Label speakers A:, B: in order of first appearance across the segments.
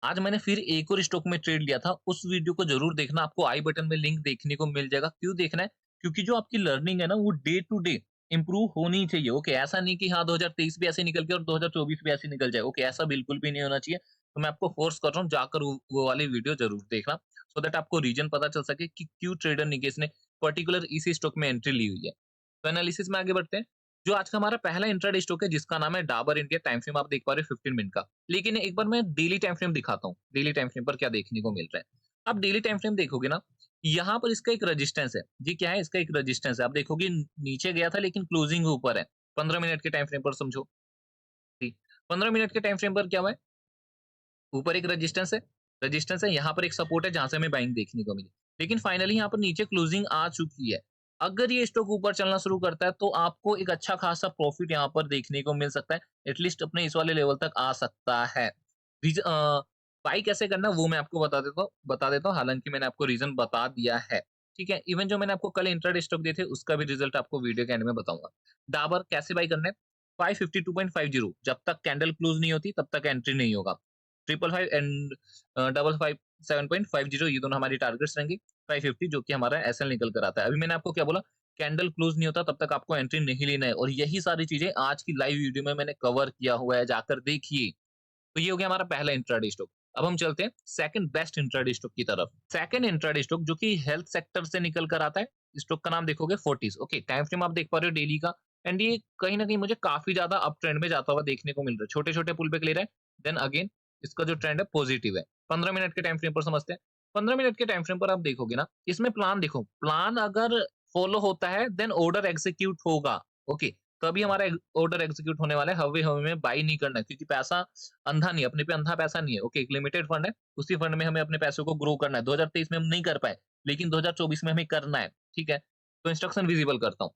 A: आज मैंने फिर एक और स्टॉक में ट्रेड लिया था, उस वीडियो को ज़रूर देखना, आपको आई बटन में लिंक देखने को मिल जाएगा। क्यों देखना है? क्योंकि जो आपकी लर्निंग है ना, वो डे टू डे इम्प्रूव होनी चाहिए। ओके, ऐसा नहीं कि हाँ, 2023 भी ऐसे निकल गया और 2024 भी ऐसे निकल जाए। ओके, ऐसा बिल्कुल भी नहीं होना चाहिए। तो मैं आपको फोर्स कर रहा हूँ, जाकर वो वाली वीडियो ज़रूर देखना, सो दैट आपको रीज़न पता चल सके कि क्यों ट्रेडर निकेश ने पर्टिकुलर इसी स्टॉक में एंट्री ली हुई है। तो एनालिसिस में आगे बढ़ते हैं। जो आज का हमारा पहला इंट्राडे स्टॉक है, जिसका नाम है डाबर इंडिया, टाइम फ्रेम आप देख पा रहे हो 15 मिनट का। लेकिन एक बार मैं डेली टाइम फ्रेम दिखाता हूँ, डेली टाइम फ्रेम पर क्या देखने को मिल रहा है। आप डेली टाइम फ्रेम देखोगे ना, यहाँ पर इसका एक रेजिस्टेंस है। ये क्या है? इसका एक रेजिस्टेंस है। आप देखोगे नीचे गया था लेकिन क्लोजिंग ऊपर है। 15 मिनट के टाइम फ्रेम पर समझो। जी, 15 मिनट के टाइम फ्रेम पर क्या हुआ है? ऊपर एक रेजिस्टेंस है, यहाँ पर एक सपोर्ट है जहाँ से हमें बाइंग देखने को मिली। लेकिन फाइनली यहाँ पर नीचे क्लोजिंग आ चुकी है। अगर ये स्टॉक ऊपर चलना शुरू करता है तो आपको एक अच्छा खासा प्रॉफिट यहाँ पर देखने को मिल सकता है। एटलीस्ट अपने इस वाले लेवल तक आ सकता है। बाई कैसे करना है वो मैं आपको बता देता हूँ, हालाँकि मैंने आपको रीज़न बता दिया है। ठीक है? इवन जो मैंने आपको कल इंट्राडे स्टॉक दिए थे उसका भी रिजल्ट आपको वीडियो के एंड में बताऊँगा। डाबर कैसे बाई करना है? 552.50, जब तक कैंडल क्लोज़ नहीं होती तब तक एंट्री नहीं होगा। 555 एंड 557.50, ये दोनों हमारी टारगेट्स रहेंगी। 550 जो कि हमारा एसएल निकल कर आता है। अभी मैंने आपको क्या बोला? कैंडल क्लोज़ नहीं होता तब तक आपको एंट्री नहीं लेना है, और यही सारी चीज़ें आज की लाइव वीडियो में मैंने कवर किया हुआ है, जाकर देखिए। तो ये हो गया हमारा पहला इंट्राडे स्टॉक। अब हम चलते हैं सेकंड बेस्ट इंट्राडे स्टॉक की तरफ। सेकंड इंट्राडे स्टॉक जो कि हेल्थ सेक्टर से निकल कर आता है, स्टॉक का नाम देखोगे फोर्टिस। ओके, टाइम फ्रेम आप देख पा रहे हो डेली का, एंड ये कहीं न कहीं मुझे काफ़ी ज़्यादा अप ट्रेंड में जाता हुआ देखने को मिल रहा है। छोटे-छोटे पुल बैक ले रहा है, देन अगेन इसका जो ट्रेंड है पॉजिटिव है। 15 मिनट के टाइम फ्रेम पर समझते हैं। 15 मिनट के टाइम फ्रेम पर आप देखोगे ना, इसमें प्लान देखो, प्लान अगर फॉलो होता है देन ऑर्डर एग्जीक्यूट होगा। ओके, तभी हमारा ऑर्डर एग्जीक्यूट होने वाला है। हवे-हवे में बाय नहीं करना है, क्योंकि पैसा अंधा नहीं है, अपने पे अंधा पैसा नहीं है। ओके, एक लिमिटेड फंड है, उसी फंड में हमें अपने पैसों को ग्रो करना है। 2023 में हम नहीं कर पाए, लेकिन 2024 में हमें करना है, ठीक है? तो इंस्ट्रक्शन विजिबल करता हूँ।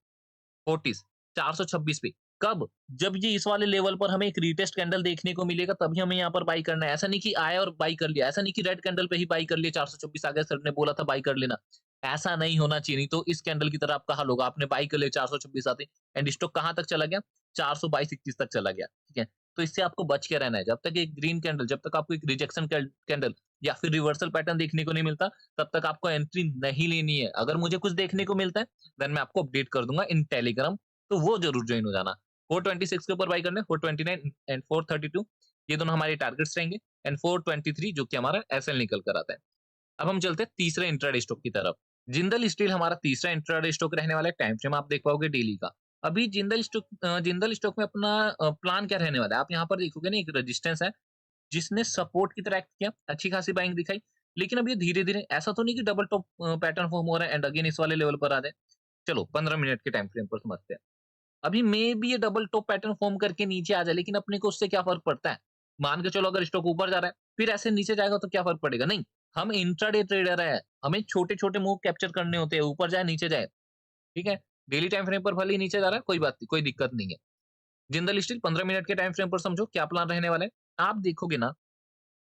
A: फोर्टिस 426 पे। कब? जब ये इस वाले लेवल पर हमें एक रीटेस्ट कैंडल देखने को मिलेगा, तभी हमें यहाँ पर बाय करना है। ऐसा नहीं कि आया और बाय कर लिया, ऐसा नहीं कि रेड कैंडल पे ही बाय कर लिया, 426 आ गया, सर ने बोला था बाय कर लेना। ऐसा नहीं होना चाहिए, नहीं तो इस कैंडल की तरह आपका हाल होगा। आपने बाय कर लिया 426 आते, एंड स्टॉक कहाँ तक चला गया? 422-21 तक चला गया, ठीक है? तो इससे आपको बच के रहना है। जब तक एक ग्रीन कैंडल, जब तक आपको एक रिजेक्शन कैंडल या फिर रिवर्सल पैटर्न देखने को नहीं मिलता, तब तक आपको एंट्री नहीं लेनी है। अगर मुझे कुछ देखने को मिलता है, देन मैं आपको अपडेट कर दूँगा इन टेलीग्राम, तो वो ज़रूर जॉइन हो जाना। 426 के ऊपर बाय करना है, 429 एंड 432, ये दोनों हमारे टारगेट्स रहेंगे, एंड 423 जो कि हमारा एसएल निकल कर आता है। अब हम चलते हैं तीसरे इंट्राडे स्टॉक की तरफ। जिंदल स्टील हमारा तीसरा इंट्राडे स्टॉक रहने वाला है। टाइम फ्रेम आप देख पाओगे डेली का। अभी जिंदल स्टॉक में अपना प्लान क्या रहने वाला है? आप यहाँ पर देखोगे ना, एक रेजिस्टेंस है जिसने सपोर्ट की तरह एक्ट किया, अच्छी खासी बाइंग दिखाई। लेकिन अब ये धीरे-धीरे, ऐसा तो नहीं कि डबल टॉप पैटर्न फॉर्म हो रहा है एंड अगेन इस वाले लेवल पर आ जाए। चलो 15 मिनट के टाइम फ्रेम पर समझते हैं। अभी मे बी ये डबल टॉप पैटर्न फॉर्म करके नीचे आ जाए, लेकिन अपने को उससे क्या फ़र्क पड़ता है? मान के चलो अगर स्टॉक ऊपर जा रहा है, फिर ऐसे नीचे जाएगा तो क्या फ़र्क पड़ेगा? नहीं, हम इंट्राडे ट्रेडर हैं, हमें छोटे-छोटे मूव कैप्चर करने होते हैं, ऊपर जाए, नीचे जाए, ठीक है? डेली टाइम फ्रेम पर भले ही नीचे जा रहा है, कोई बात नहीं, कोई दिक्कत नहीं है। जिंदल स्टील 15 मिनट के टाइम फ्रेम पर समझो क्या प्लान रहने वाला है। आप देखोगे ना,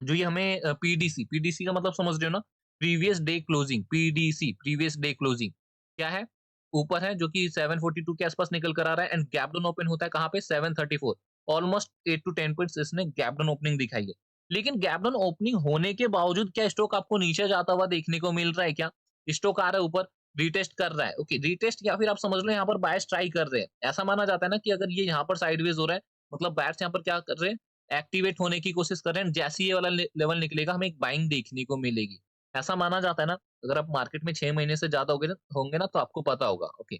A: जो ये हमें पीडीसी का मतलब समझ रहे हो ना? Previous day closing, PDC previous day closing क्या है? ऊपर है जो कि 742 के आसपास निकल कर आ रहा है, एंड गैप डाउन ओपन होता है कहाँ पे? 734। ऑलमोस्ट 8 टू 10 पॉइंट्स इसने गैप डाउन ओपनिंग दिखाई है। लेकिन गैप डाउन ओपनिंग होने के बावजूद क्या स्टॉक आपको नीचे जाता हुआ देखने को मिल रहा है क्या? स्टॉक आ रहा है ऊपर, रीटेस्ट कर रहा है। ओके, रीटेस्ट या फिर आप समझ लो यहाँ पर बायर्स ट्राई कर रहे हैं। ऐसा माना जाता है ना कि अगर ये यहाँ पर साइडवेज हो रहा है, मतलब बायर्स यहाँ पर क्या कर रहे हैं? एक्टिवेट होने की कोशिश कर रहे हैं। जैसे ही ये वाला लेवल निकलेगा, हमें एक बाइंग देखने को मिलेगी। ऐसा माना जाता है ना, अगर आप मार्केट में 6 महीने से ज़्यादा होंगे ना तो आपको पता होगा। ओके,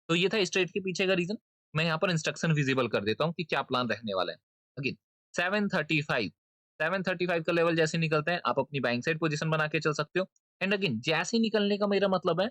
A: तो ये था इस ट्रेड के पीछे का रीज़न। मैं यहाँ पर इंस्ट्रक्शन विजिबल कर देता हूँ कि क्या प्लान रहने वाला है। अगेन 735, 735 का लेवल जैसे निकलता है, आप अपनी बाइंग साइड पोजीशन बना के चल सकते हो। एंड अगेन जैसे ही निकलने का मेरा मतलब है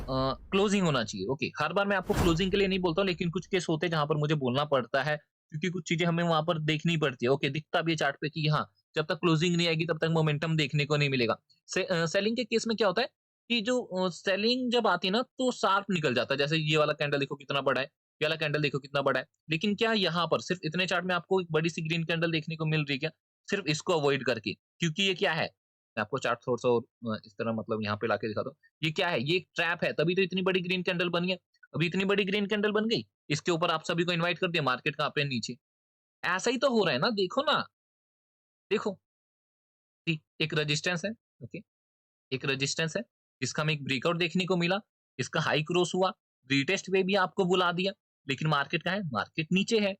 A: क्लोजिंग होना चाहिए। ओके, हर बार मैं आपको क्लोजिंग के लिए नहीं बोलता हूँ, लेकिन कुछ केस होते हैं जहाँ पर मुझे बोलना पड़ता है, क्योंकि कुछ चीजें हमें वहां पर देखनी पड़ती है। ओके, दिखता भी है चार्ट पे कि हाँ, जब तक क्लोजिंग नहीं आएगी तब तक मोमेंटम देखने को नहीं मिलेगा। सेलिंग के केस में क्या होता है कि जो सेलिंग जब आती है ना, तो शार्प निकल जाता है। जैसे ये वाला कैंडल देखो कितना बड़ा है, ये वाला कैंडल देखो कितना बड़ा है। लेकिन क्या यहाँ पर सिर्फ इतने चार्ट में आपको एक बड़ी सी ग्रीन कैंडल देखने को मिल रही है क्या? सिर्फ इसको अवॉइड करके, क्योंकि ये क्या है, मैं आपको चार्ट थोड़ा सा और इस तरह मतलब यहाँ पे लाके दिखाता हूँ। ये क्या है? ये एक ट्रैप है, तभी तो इतनी बड़ी ग्रीन कैंडल बनी है। अभी इतनी बड़ी ग्रीन कैंडल बन गई, इसके ऊपर आप सभी को इनवाइट कर दिया, मार्केट कहाँ पे है? नीचे। ऐसा ही तो हो रहा है ना, देखो ना, देखो। एक रेजिस्टेंस है, ओके, एक रेजिस्टेंस है, जिसका हमें एक ब्रेकआउट देखने को मिला, इसका हाई क्रॉस हुआ, रीटेस्ट पे भी आपको बुला दिया, लेकिन मार्केट कहाँ है? मार्केट नीचे है।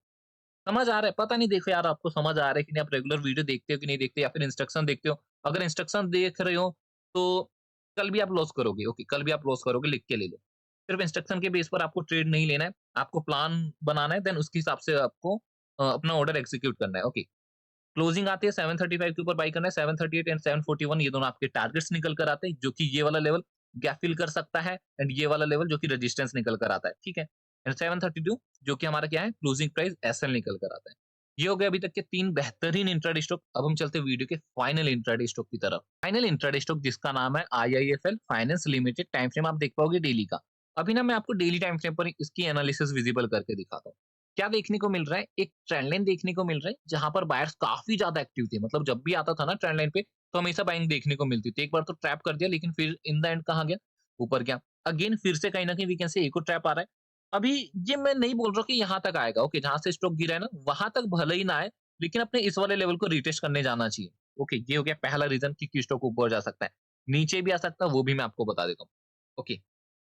A: समझ आ रहा है? पता नहीं देखो यार आपको समझ आ रहा है कि नहीं, आप रेगुलर वीडियो देखते हो कि नहीं देखते या फिर इंस्ट्रक्शन देखते हो? अगर इंस्ट्रक्शन देख रहे हो, तो कल भी आप लॉस करोगे, ओके, कल भी आप लॉस करोगे, लिख के ले लो। सिर्फ इंस्ट्रक्शन के बेस पर आपको ट्रेड नहीं लेना है, आपको प्लान बनाना है, देन उसके हिसाब से आपको अपना ऑर्डर एग्जीक्यूट करना है, ओके। क्लोजिंग आती है 735 के ऊपर बाय करना है, 738 एंड 741 ये दोनों आपके टारगेट्स निकल कर आते हैं, जो कि ये वाला लेवल गैप फिल कर सकता है एंड ये वाला लेवल जो कि रेजिस्टेंस निकल कर आता है, ठीक है? एंड 732 जो कि हमारा क्या है? क्लोजिंग प्राइस एसएल निकल कर आता है। ये हो गए अभी तक के 3 बेहतरीन इंट्राडे स्टॉक। अब हम चलते हैं वीडियो के फाइनल इंट्राडे स्टॉक की तरफ। फाइनल इंट्राडे स्टॉक जिसका नाम है IIFL finance limited, time frame आप देख पाओगे डेली का। अभी ना मैं आपको डेली टाइम फ्रेम पर इसकी एनालिसिस विजिबल करके दिखाता हूँ। क्या देखने को मिल रहा है? एक ट्रेंड लाइन देखने को मिल रहा है, जहाँ पर बायर्स काफ़ी ज़्यादा एक्टिव थे। मतलब जब भी आता था ना ट्रेंड लाइन पे, तो हमेशा बाइंग देखने को मिलती थी। एक बार तो ट्रैप कर दिया, लेकिन फिर इन द एंड कहाँ गया? ऊपर गया। अगेन फिर से कहीं न कहीं वी कैन से एक और ट्रैप आ रहा है। अभी ये मैं नहीं बोल रहा हूँ कि यहाँ तक आएगा, ओके, जहाँ से स्टॉक गिरा है ना, वहाँ तक भले ही ना आए, लेकिन अपने इस वाले लेवल को रिटेस्ट करने जाना चाहिए। ओके, ये हो गया पहला रीज़न कि स्टॉक ऊपर जा सकता है। नीचे भी आ सकता है, वो भी मैं आपको बता देता हूँ। ओके।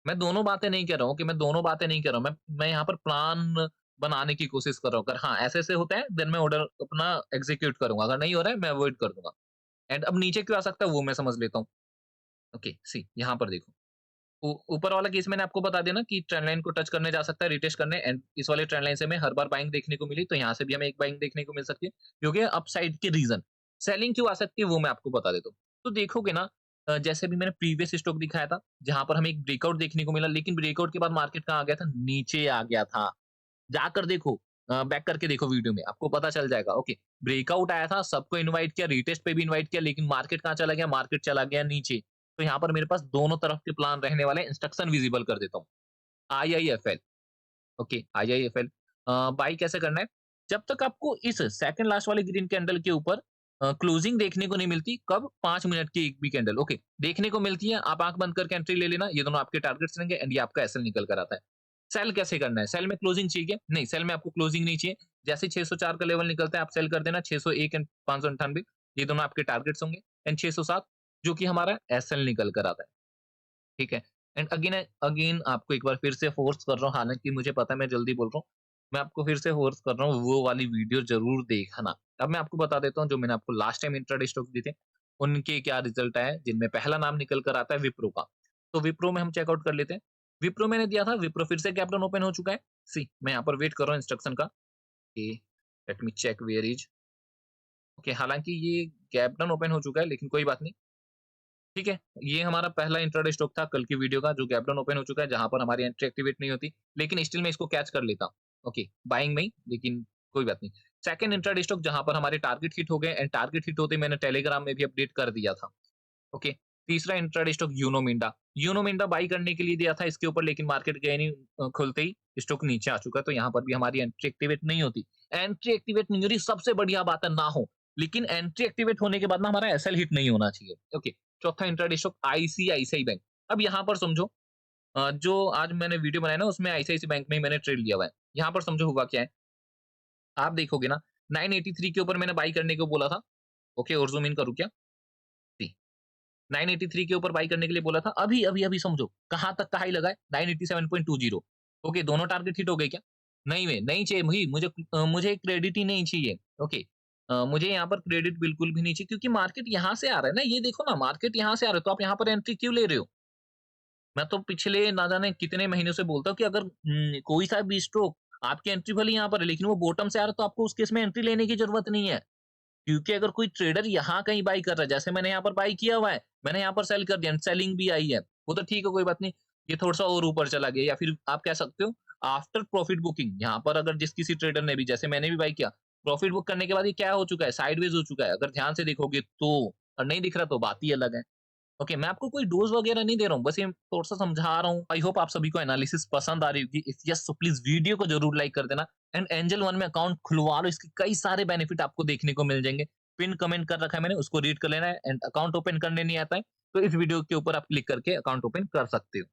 A: मैं दोनों बातें नहीं कह रहा हूँ कि मैं दोनों बातें नहीं कर रहा हूँ। मैं यहाँ पर प्लान बनाने की कोशिश कर रहा हूँ। अगर हाँ, ऐसे-ऐसे होता है देन मैं ऑर्डर अपना एग्ज़ीक्यूट करूँगा। अगर नहीं हो रहा है मैं अवॉइड कर दूँगा। एंड अब नीचे क्यों आ सकता है वो मैं समझ लेता हूँ। ओके, सी यहाँ पर देखो। ऊपर वाला केस मैंने आपको बता दिया ना कि ट्रेंड लाइन को टच करने जा सकता है, रिटेस्ट करने, एंड इस वाले ट्रेंड लाइन से हमें हर बार बाइंग देखने को मिली, तो यहाँ से भी हमें एक बाइंग देखने को मिल सकती है, क्योंकि अपसाइड के रीज़न। सेलिंग क्यों आ सकती है वो मैं आपको बता देता हूँ। तो देखोगे ना, जैसे अभी मैंने प्रीवियस स्टॉक दिखाया था, जहाँ पर हमें एक ब्रेकआउट देखने को मिला, लेकिन ब्रेकआउट के बाद मार्केट कहाँ आ गया था? नीचे आ गया था। जाकर देखो, बैक करके देखो वीडियो में, आपको पता चल जाएगा। ओके, ब्रेकआउट आया था, सबको इनवाइट किया, रीटेस्ट पे भी इनवाइट किया, लेकिन मार्केट कहाँ चला गया? मार्केट चला गया नीचे। तो यहाँ पर मेरे पास दोनों तरफ के प्लान रहने वाले हैं, इंस्ट्रक्शन विजिबल कर देता हूँ। आईआईएफएल, ओके, आईआईएफएल बाय कैसे करना है? जब तक आपको इस सेकंड लास्ट वाले ग्रीन कैंडल के ऊपर क्लोजिंग देखने को नहीं मिलती, कब? 5 मिनट की एक भी कैंडल, ओके, देखने को मिलती है, आप आँख बंद करके एंट्री ले लेना, ये दोनों आपके टारगेट्स रहेंगे एंड ये आपका एसएल निकल कर आता है। सेल कैसे करना है? सेल में क्लोजिंग चाहिए क्या? नहीं, सेल में आपको क्लोजिंग नहीं चाहिए। जैसे 604 का लेवल निकलता है, आप सेल कर देना, 601 एंड 598 ये दोनों आपके टारगेट्स होंगे एंड 607 जो कि हमारा एसएल निकल कर आता है। ठीक है? एंड अगेन अगेन आपको एक बार फिर से फ़ोर्स कर रहा हूँ, हालाँकि मुझे पता है मैं जल्दी बोल रहा हूँ। मैं आपको फिर से फ़ोर्स कर रहा हूँ, वो वाली वीडियो ज़रूर देखना। अब मैं आपको बता देता हूँ, जो मैंने आपको लास्ट टाइम इंट्राडे स्टॉक दिए थे, उनके क्या रिज़ल्ट आए, जिनमें पहला नाम निकल कर आता है विप्रो का। तो विप्रो में हम चेकआउट कर लेते हैं। विप्रो मैंने दिया था, विप्रो फिर से गैप डाउन ओपन हो चुका है। सी मैं यहाँ पर वेट कर रहा हूँ इंस्ट्रक्शन का कि let me check where is okay, हालाँकि ये गैप डाउन ओपन हो चुका है, लेकिन कोई बात नहीं। ठीक है? ये हमारा पहला इंट्राडे स्टॉक था कल की वीडियो का, जो गैप डाउन ओपन हो चुका है, जहाँ पर हमारी एंट्री एक्टिवेट नहीं होती, लेकिन स्टिल मैं इसको कैच कर लेता हूँ। ओके, बाइंग में ही, लेकिन कोई बात नहीं। सेकंड इंट्राडे स्टॉक जहाँ पर हमारे टारगेट हिट हो गए एंड टारगेट हिट होते ही मैंने टेलीग्राम में भी अपडेट कर दिया था। ओके, तीसरा intraday stock Uno Minda. Uno Minda buy करने के लिए दिया था इसके ऊपर, लेकिन मार्केट गए नहीं, खुलते ही स्टॉक नीचे आ चुका है, तो यहाँ पर भी हमारी एंट्री एक्टिवेट नहीं होती। एंट्री एक्टिवेट नहीं हो रही, सबसे बढ़िया बात है ना हो, लेकिन एंट्री एक्टिवेट होने के बाद ना हमारा एसएल हिट नहीं होना चाहिए। ओके, चौथा इंट्राडे स्टॉक आईसीआईसीआई बैंक। अब यहाँ पर समझो, जो आज मैंने वीडियो बनाया ना उसमें आईसीआईसीआई बैंक में ही मैंने ट्रेड लिया हुआ है। यहाँ पर समझो हुआ क्या है, आप देखोगे ना 983 के ऊपर मैंने बाय करने को बोला था। ओके, और ज़ूम इन करूँ क्या? जी, 983 के ऊपर बाय करने के लिए बोला था। अभी समझो कहाँ तक का हाई लगा है? 987.20। ओके, दोनों टारगेट हिट हो गए क्या? नहीं वे नहीं चाहिए भई, मुझे क्रेडिट ही नहीं चाहिए। ओके, मुझे यहाँ पर क्रेडिट बिल्कुल भी नहीं चाहिए, क्योंकि मार्केट यहाँ से आ रहा है ना, ये देखो ना, मार्केट यहाँ से आ रहा है, तो आप यहाँ पर एंट्री क्यों ले रहे हो? मैं तो पिछले ना जाने कितने महीनों से बोलता हूँ कि अगर कोई सा भी स्टॉक आपकी एंट्री भले यहाँ पर है, लेकिन वो बॉटम से आ रहा है, तो आपको उस केस में एंट्री लेने की ज़रूरत नहीं है। क्योंकि अगर कोई ट्रेडर यहाँ कहीं बाय कर रहा है, जैसे मैंने यहाँ पर बाय किया हुआ है, मैंने यहाँ पर सेल कर दिया, सेलिंग भी आई है, वो तो ठीक है, कोई बात नहीं। ये थोड़ा-सा और ऊपर चला गया, या फिर आप कह सकते हो आफ्टर प्रॉफिट बुकिंग, यहाँ पर अगर जिस किसी ट्रेडर ने भी, जैसे मैंने भी बाय किया, प्रॉफिट बुक करने के बाद ये क्या हो चुका है? साइडवेज हो चुका है। अगर ध्यान से देखोगे तो, और नहीं दिख रहा तो बात ही अलग है। ओके, मैं आपको कोई डोज़ वगैरह नहीं दे रहा हूँ, बस ये थोड़ा-सा समझा रहा हूँ। आई होप आप सभी को एनालिसिस पसंद आ रही होगी। If yes, so please video को ज़रूर लाइक कर देना एंड एंजल वन में अकाउंट खुलवा लो, इसके कई सारे बेनिफिट आपको देखने को मिल जाएँगे। पिन कमेंट कर रखा है मैंने, उसको रीड कर लेना है एंड अकाउंट ओपन करने नहीं आता है, तो इस वीडियो के ऊपर आप क्लिक करके अकाउंट ओपन कर सकते हो।